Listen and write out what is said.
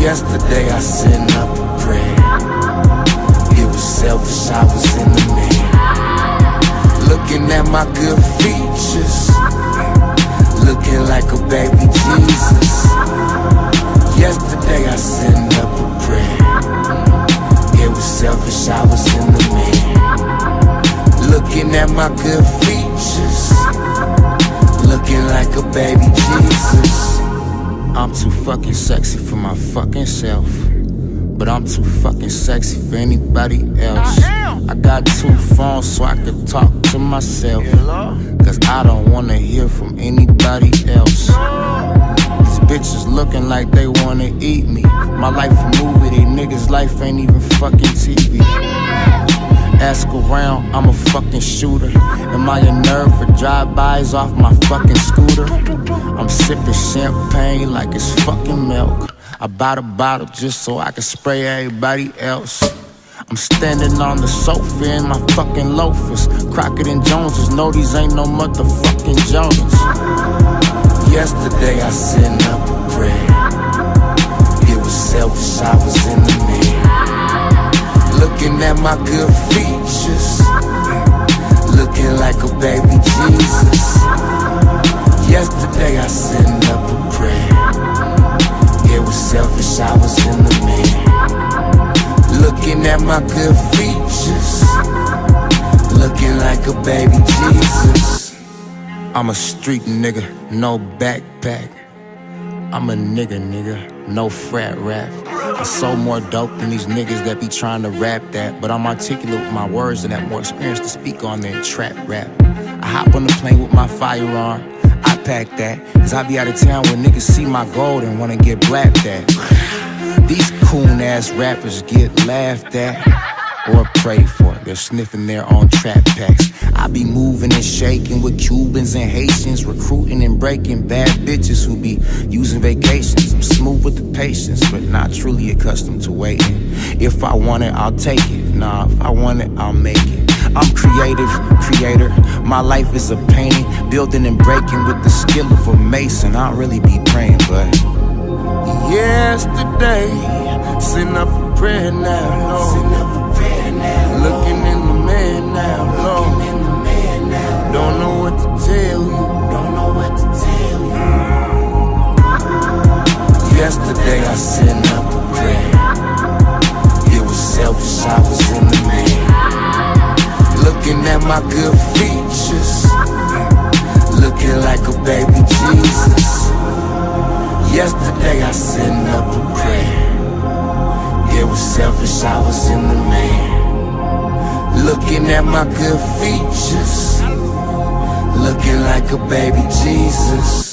Yesterday I sent up a prayer. It was selfish, I was in the mirror, looking at my good features, looking like a baby Jesus. Yesterday I sent up a prayer. It was selfish, I was in the mirror, looking at my good features, looking like a baby Jesus. I'm too fucking sexy for my fucking self, but I'm too fucking sexy for anybody else. I got 2 phones so I can talk to myself, cause I don't wanna hear from anybody else. These bitches looking like they wanna eat me. My life a movie, they niggas' life ain't even fucking TV. Ask around, I'm a fucking shooter. Am I a nerd for drive-bys off my fucking scooter? I'm sipping champagne like it's fucking milk. I bought a bottle just so I can spray everybody else. I'm standing on the sofa in my fucking loafers. Crockett and Joneses, no, these ain't no motherfucking Jones. Yesterday I sent up a prayer. It was selfish, I was in the mirror, looking at my good features, looking like a baby Jesus. Yesterday I sent up a prayer. It was selfish, I was in the mirror, looking at my good features, looking like a baby Jesus. I'm a street nigga, no backpack. I'm a nigga, no frat rap. I sold more dope than these niggas that be trying to rap that, but I'm articulate with my words and have more experience to speak on than trap rap. I hop on the plane with my firearm, I pack that, cause I be out of town when niggas see my gold and wanna get blapped at. These coon ass rappers get laughed at or prayed for. They're sniffing their own trap packs. I be moving and shaking with Cubans and Haitians, recruiting and breaking bad bitches who be using vacations. I'm smooth with the patience, but not truly accustomed to waiting. If I want it, I'll take it. Nah, if I want it, I'll make it. I'm creator. My life is a painting, building and breaking with the skill of a mason. I don't really be praying, but yesterday, send up a prayer now, Lord. Looking in the mirror now, Lord. Don't know what to tell you. Yesterday I sent up a prayer. It was selfish, I was in the mirror, looking at my good features, looking like a baby Jesus. Yesterday I sent up a prayer. It was selfish, I was in the mirror, looking at my good features, looking like a baby Jesus.